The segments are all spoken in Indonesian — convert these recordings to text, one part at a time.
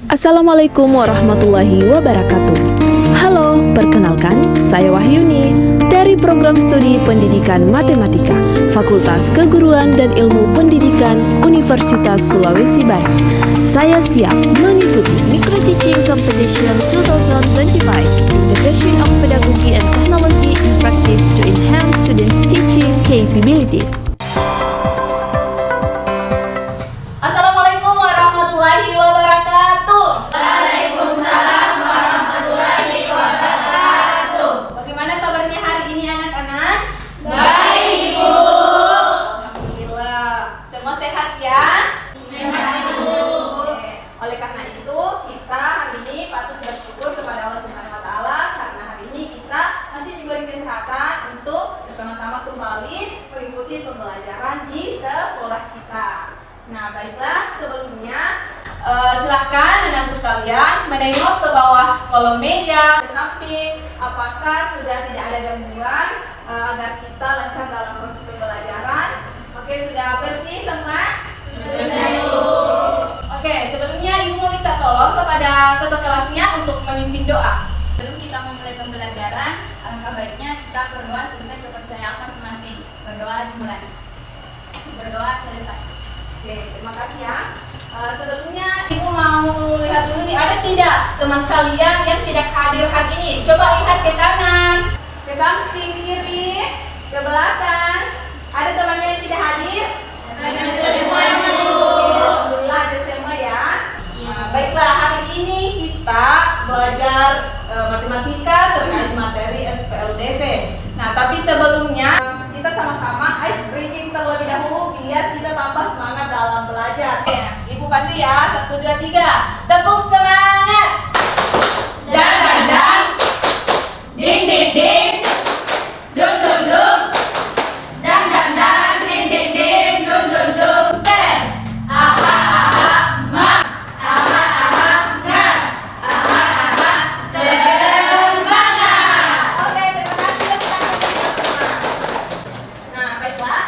Assalamualaikum warahmatullahi wabarakatuh. Halo, perkenalkan, saya Wahyuni dari Program Studi Pendidikan Matematika, Fakultas Keguruan dan Ilmu Pendidikan Universitas Sulawesi Barat. Saya siap mengikuti Micro Teaching Competition 2025, Integration of Pedagogy and Technology in Practice to Enhance Students' Teaching Capabilities. Assalamualaikum warahmatullahi wabarakatuh. Waalaikumsalam warahmatullahi wabarakatuh. Bagaimana kabarnya hari ini anak-anak? Baik, Bu. Alhamdulillah. Semua sehat ya? Sehat, Bu. Oke. Oleh karena itu, kita hari ini patut bersyukur kepada Allah Subhanahu wa taala karena hari ini kita masih diberi kesehatan untuk bersama-sama kembali mengikuti pembelajaran di sekolah kita. Nah, baiklah, sebelumnya silahkan anak-anak sekalian menengok ke bawah kolom meja, ke samping, apakah sudah tidak ada gangguan agar kita lancar dalam proses pembelajaran. Oke, sudah bersih semua? Sudah, Bu. Oke, sebelumnya Ibu mau minta tolong kepada ketua kelasnya untuk memimpin doa. Sebelum kita memulai pembelajaran, alangkah baiknya kita berdoa sesuai kepercayaan masing-masing. Berdoa dimulai. Berdoa selesai. Oke, terima kasih ya. Sebelumnya Ibu mau lihat dulu nih, ada tidak teman kalian yang tidak hadir hari ini? Coba lihat ke kanan, ke samping kiri, ke belakang. Ada temannya yang tidak hadir? Semua, Bu. Alhamdulillah ada semua ya. Baiklah, hari ini kita belajar matematika terkait materi SPLDV. Nah, tapi sebelumnya kita sama-sama ice breaking terlebih dahulu biar kita tambah semangat dalam belajar. Ibu pandu ya, 1, 2, 3. Tepuk semangat. Dan dan dan. Ding ding ding. Dum dum dum. Dan dan dan. Ding ding ding. Dum dum dum. Sen. Aha aha ma. Aha aha nga. Aha aha semangat. Oke, terima kasih ya teman-teman. Nah, baiklah,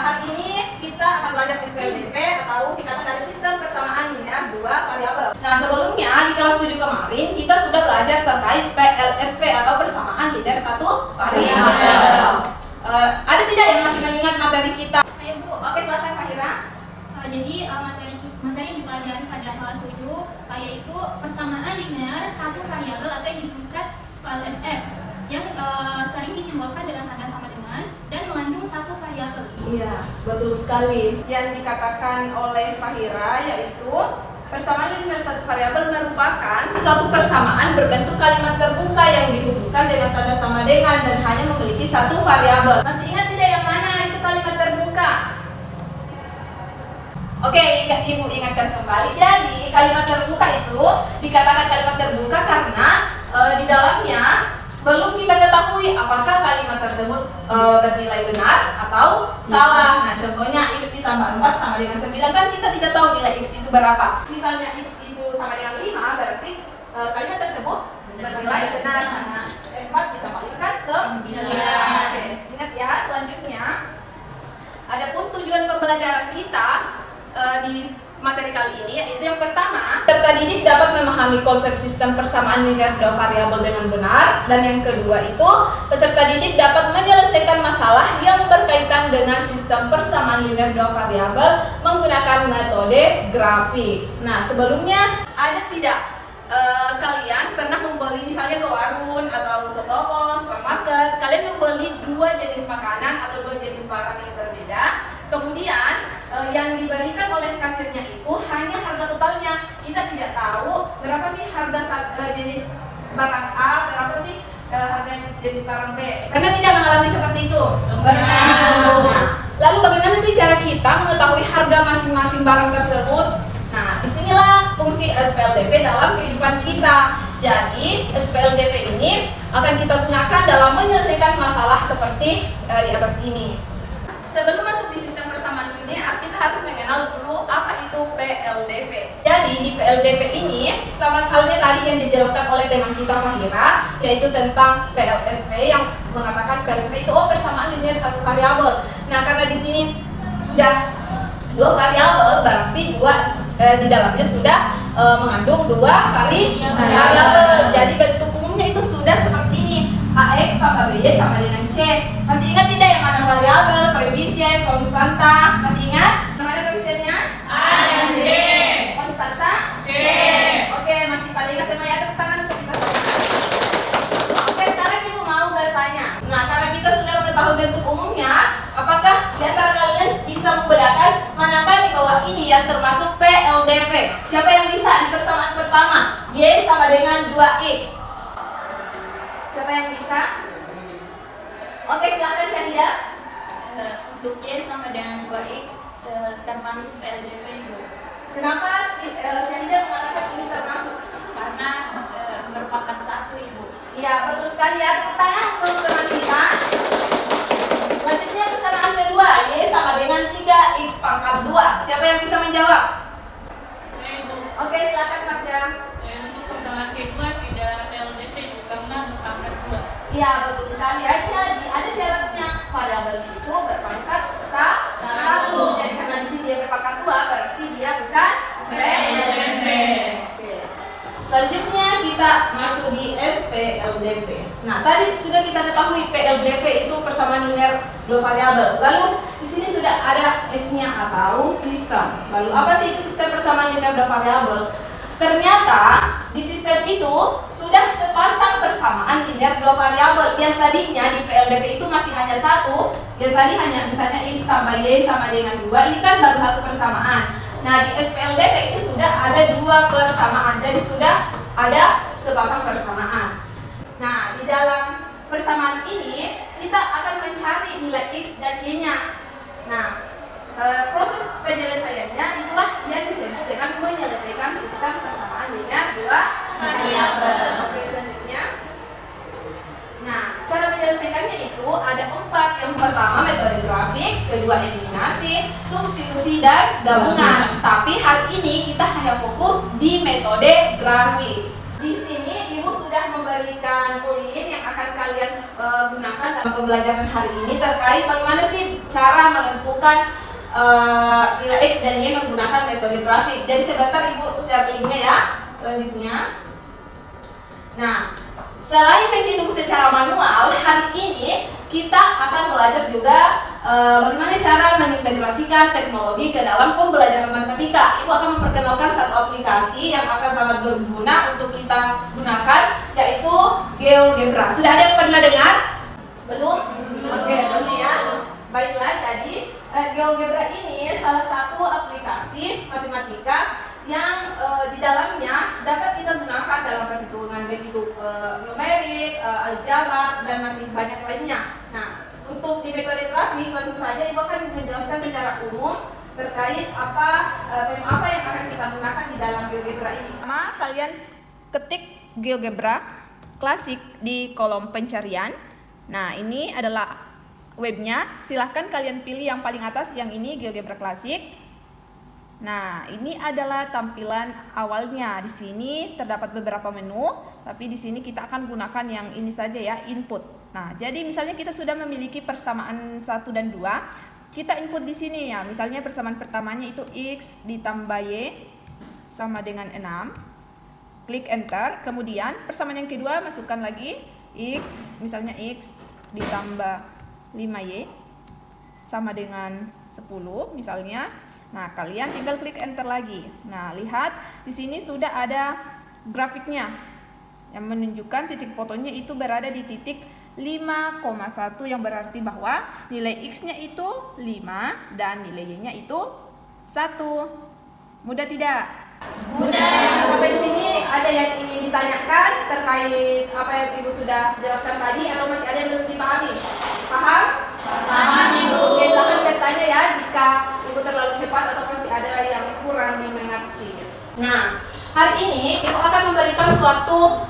hari ini kita akan belajar SPLDV atau singkatan dari sistem persamaan linear dua variabel. Nah, sebelumnya di kelas 7 kemarin kita sudah belajar terkait PLSV atau persamaan linear satu variabel. Ada tidak yang masih mengingat materi kita? Ayo, Bu. Oke, silakan Kak Hira. Jadi materi yang dipelajari pada kelas 7 yaitu persamaan linear satu variabel atau yang disingkat PLSF yang sering disimbolkan dengan tanda sama dengan dan mengandung satu variabel. Iya, betul sekali. Yang dikatakan oleh Fahira yaitu persamaan linear satu variabel merupakan suatu persamaan berbentuk kalimat terbuka yang dihubungkan dengan tanda sama dengan dan hanya memiliki satu variabel. Masih ingat tidak yang mana itu kalimat terbuka? Oke, Ibu ingatkan kembali. Jadi kalimat terbuka itu dikatakan kalimat terbuka karena di dalamnya belum kita ketahui apakah kalimat tersebut bernilai benar atau salah. Nah, contohnya x ditambah 4 sama dengan 9, kan kita tidak tahu nilai x itu berapa. Misalnya x itu sama dengan 5, berarti kalimat tersebut bernilai benar karena 4 ditambah 5 kan 9. Oke, ingat ya. Selanjutnya, adapun tujuan pembelajaran kita di materi kali ini yaitu yang pertama, peserta didik dapat memahami konsep sistem persamaan linear dua variabel dengan benar, dan yang kedua itu peserta didik dapat menyelesaikan masalah yang berkaitan dengan sistem persamaan linear dua variabel menggunakan metode grafik. Nah, sebelumnya ada tidak kalian pernah membeli misalnya ke warung atau ke toko supermarket, kalian membeli dua jenis makanan atau dua jenis barang yang berbeda, kemudian yang diberikan oleh kasirnya itu hanya harga totalnya. Kita tidak tahu berapa sih harga jenis barang A, berapa sih harga jenis barang B. Karena tidak mengalami seperti itu. Nah, lalu bagaimana sih cara kita mengetahui harga masing-masing barang tersebut? Nah, disinilah fungsi SPLDV dalam kehidupan kita. Jadi, SPLDV ini akan kita gunakan dalam menyelesaikan masalah seperti di atas ini. Sebelum masuk di sistem persamaan linear, kita harus mengenal dulu apa itu PLDV. Jadi di PLDV ini sama halnya tadi yang dijelaskan oleh teman kita Fahira, yaitu tentang PLSV yang mengatakan PLSV itu persamaan linear satu variabel. Nah, karena di sini sudah dua variabel, berarti di dalamnya sudah mengandung dua variabel. Jadi bentuk umumnya itu sudah seperti ini. AX tambah BY sama dengan C. Masih ingat tidak yang mana variabel, koefisien, konstanta? Masih ingat? Mana koefisiennya? A dan D. Konstanta? C. Oke, masih pada ingat semua ya? Tepuk tangan untuk kita. Oke, sekarang Ibu mau bertanya. Nah, karena kita sudah mengetahui bentuk umumnya, apakah di antara kalian bisa membedakan manakah di bawah ini yang termasuk PLDV? Siapa yang bisa di persamaan pertama? Y sama dengan 2X. Siapa yang bisa? Oke, silakan Syahida. Untuk Y sama dengan 2X termasuk PLDV, Ibu. Kenapa Syahida mengatakan ini termasuk? Karena merupakan satu, Ibu. Iya, betul sekali ya. Tepuk tangan untuk teman kita. Selanjutnya persamaan kedua, Y sama dengan 3X pangkat 2. Siapa yang bisa menjawab? Saya, Ibu. Oke, silakan Kapda. Untuk persamaan kedua tidak PLDV, Ibu, karena berpangkat 2. Iya, betul sekali ya. Jadi ada syaratnya variabelnya itu berpangkat 1. Jadi karena di sini dia berpangkat 2, berarti dia bukan PLDV. Oke. Selanjutnya kita masuk di SPLDV. Nah, tadi sudah kita ketahui PLDV itu persamaan linear dua variabel. Lalu di sini sudah ada S-nya atau sistem. Lalu apa sih itu sistem persamaan linear dua variabel? Ternyata di sistem itu sudah sepasang persamaan linear dua variabel. Yang tadinya di PLDV itu masih hanya satu, yang tadi hanya misalnya X tambah Y sama dengan 2, ini kan baru satu persamaan. Nah, di SPLDV itu sudah ada dua persamaan, jadi sudah ada sepasang persamaan. Nah, di dalam persamaan ini kita akan mencari nilai X dan Y-nya. Nah, proses penyelesaiannya itulah yang disebut dengan menyelesaikan sistem persamaan linear dua variabel. Oke, selanjutnya. Nah, cara menyelesaikannya itu ada 4. Yang pertama metode grafik, kedua eliminasi, substitusi dan gabungan. Tapi hari ini kita hanya fokus di metode grafik. Di sini Ibu sudah memberikan link yang akan kalian gunakan dalam pembelajaran hari ini terkait bagaimana sih cara menentukan nilai X dan Y menggunakan metode grafik. Jadi sebentar Ibu share linknya ya. Selanjutnya. Nah, selain menghitung secara manual, hari ini kita akan belajar juga bagaimana cara mengintegrasikan teknologi ke dalam pembelajaran matematika. Ibu akan memperkenalkan satu aplikasi yang akan sangat berguna untuk kita gunakan, yaitu GeoGebra. Sudah ada yang pernah dengar? Belum? Oke, belum ya. Baiklah, jadi GeoGebra ini salah satu aplikasi matematika yang di dalamnya dapat kita gunakan dalam perhitungan baik itu numerik, aljabar, dan masih banyak lainnya. Nah, untuk di metode grafik langsung saja Ibu akan menjelaskan secara umum terkait menu apa yang akan kita gunakan di dalam GeoGebra ini. Pertama, kalian ketik GeoGebra klasik di kolom pencarian. Nah, ini adalah webnya. Silahkan kalian pilih yang paling atas, yang ini GeoGebra klasik. Nah, ini adalah tampilan awalnya. Di sini terdapat beberapa menu, tapi di sini kita akan gunakan yang ini saja ya, input. Nah, jadi misalnya kita sudah memiliki persamaan 1 dan 2, kita input di sini ya. Misalnya persamaan pertamanya itu X ditambah Y sama dengan 6. Klik enter. Kemudian persamaan yang kedua masukkan lagi X, misalnya X ditambah 5Y sama dengan 10 misalnya. Nah, kalian tinggal klik enter lagi. Nah, lihat di sini sudah ada grafiknya yang menunjukkan titik fotonya itu berada di titik 5,1 yang berarti bahwa nilai X-nya itu 5 dan nilai Y-nya itu 1. Mudah tidak? Mudah. Sampai di sini ada yang ingin ditanyakan terkait apa yang Ibu sudah jelaskan tadi atau masih ada yang belum dipahami? Paham? Paham, Ibu. Oke, silahkan bertanya ya jika Ibu terlalu cepat atau masih ada yang kurang dimengerti. Nah, hari ini Ibu akan memberikan suatu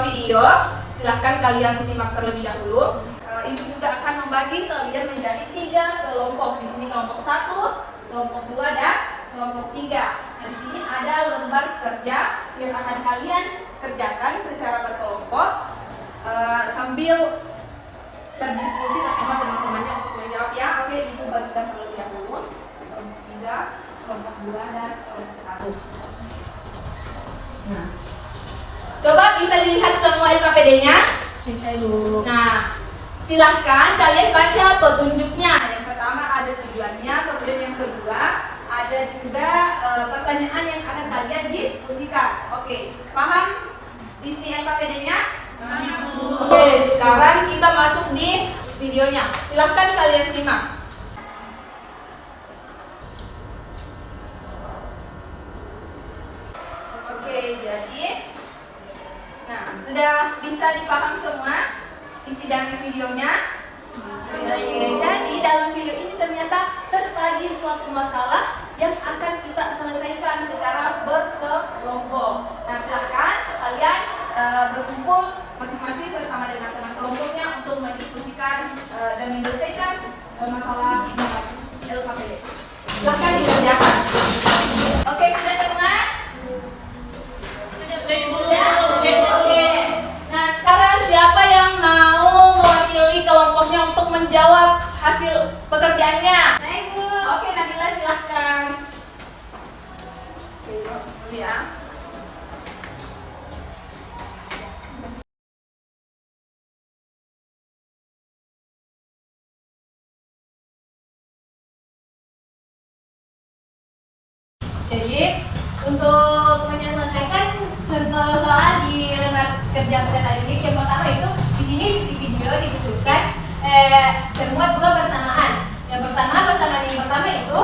video. Silahkan kalian simak terlebih dahulu. Ibu juga akan membagi kalian menjadi 3 kelompok. Di sini kelompok 1, kelompok 2 dan kelompok 3. Nah, di sini ada lembar kerja yang akan kalian kerjakan secara berkelompok sambil berdiskusi bersama teman-temannya untuk menjawab ya. Oke, Ibu bagikan terlebih dahulu. Kelompok 3, kelompok 2 dan kelompok 1. Nah, coba bisa dilihat semua LKPD-nya. Bisa Ibu. Nah, silahkan kalian baca petunjuknya. Yang pertama ada tujuannya, kemudian yang kedua ada juga pertanyaan yang akan kalian diskusikan. Oke, paham isi LKPD-nya? Oke, sekarang kita masuk di videonya. Silahkan kalian simak. Oke, jadi sudah bisa dipaham semua isi dari videonya? Oke, jadi dalam video ini ternyata tersaji suatu masalah yang akan kita selesaikan secara berkelompok. Nah, silakan kalian berkumpul masing-masing bersama dengan teman kelompoknya untuk mendiskusikan dan menyelesaikan masalah LKPD. Silakan dikerjakan. Oke, sudah semua? Sudah? Oke. Nah, sekarang siapa yang mau mewakili kelompoknya untuk menjawab hasil pekerjaannya? Saya Ibu. Oke, Nabila silahkan. Oke, bagus dulu ya. Jadi untuk menyelesaikan contoh soal di lembar kerja peserta didik yang pertama itu di sini di video ditunjukkan termuat dua persamaan. Yang pertama persamaan yang pertama itu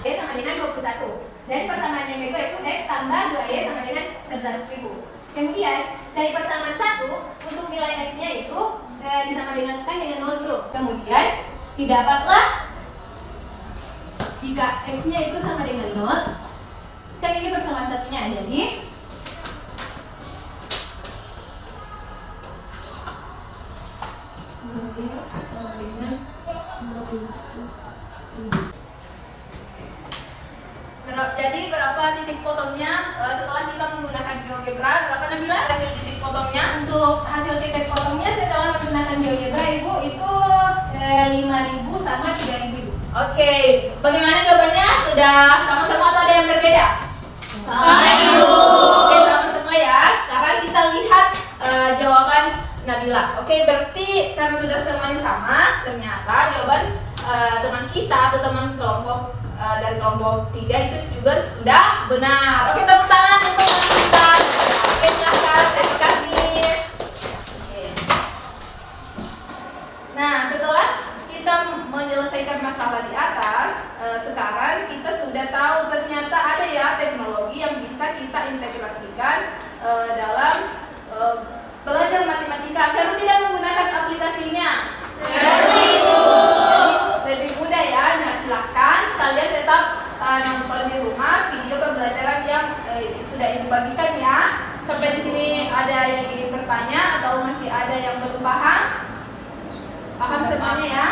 Y sama dengan 21 dan persamaan yang kedua itu X tambah 2Y sama dengan 11.000. Kemudian dari persamaan 1 untuk nilai X-nya itu disamakan dengan 0 dulu. Kemudian didapatlah jika X-nya itu sama dengan 0, kan ini persamaan satunya, jadi sama dengan 20. Jadi berapa titik potongnya setelah kita menggunakan GeoGebra? Berapa Nabila hasil titik potongnya? Untuk hasil titik potongnya setelah menggunakan GeoGebra Ibu itu 5.000 sama 3.000 Ibu. Oke, bagaimana jawabannya? Sudah sama semua atau ada yang berbeda? Sama Ibu. Oke, sama semua ya. Sekarang kita lihat jawaban Nabila. Oke, berarti karena sudah semuanya sama, ternyata jawaban teman kita atau teman kelompok dari kelompok 3 itu juga sudah benar. Oke, tepuk tangan untuk teman kita. Oke, silakan. Terima kasih. Oke. Nah, setelah kita menyelesaikan masalah di atas, sekarang kita sudah tahu ternyata ada ya teknologi yang bisa kita integrasikan dalam belajar matematika. Seru tidak menggunakan aplikasinya? Seru Ibu. Jadi lebih mudah ya. Nah, silakan kalian tetap nonton di rumah video pembelajaran yang sudah Ibu bagikan ya. Sampai di sini ada yang ingin bertanya atau masih ada yang belum paham? Paham semuanya ya?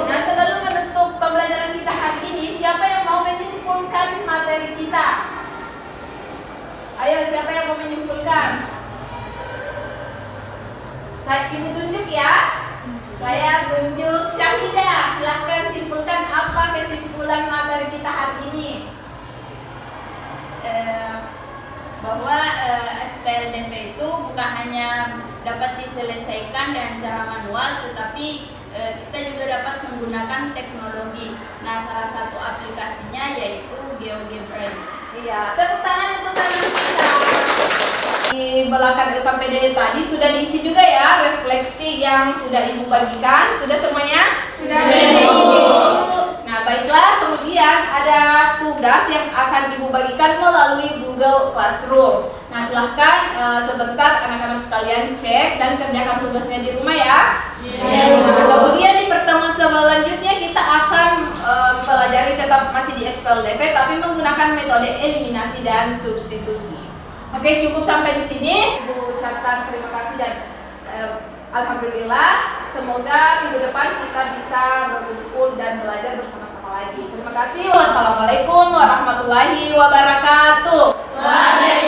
Nah, sebelum menutup pembelajaran kita hari ini, siapa yang mau menyimpulkan materi kita? Ayo, siapa yang mau menyimpulkan? Saya Ibu tunjuk ya. Saya tunjuk Syahidah. Silahkan simpulkan apa kesimpulan materi kita hari ini. Bahwa SPLDP itu bukan hanya dapat diselesaikan dengan cara manual, tetapi kita juga dapat menggunakan teknologi. Nah, salah satu aplikasinya yaitu GeoGebra. Iya, tepuk tangan untuk teman kita. Di belakang LKPD tadi sudah diisi juga ya refleksi yang sudah Ibu bagikan. Sudah semuanya? Sudah. Nah, baiklah, kemudian ada tugas yang akan Ibu bagikan melalui Google Classroom. Nah, silahkan sebentar anak-anak sekalian cek dan kerjakan tugasnya di rumah ya. Nah, kemudian di pertemuan selanjutnya kita akan pelajari tetap masih di SPLDP tapi menggunakan metode eliminasi dan substitusi. Oke, cukup sampai di sini. Ibu ucapkan terima kasih dan alhamdulillah. Semoga minggu depan kita bisa berkumpul dan belajar bersama-sama lagi. Terima kasih. Wassalamualaikum warahmatullahi wabarakatuh. Waalaikumsalam.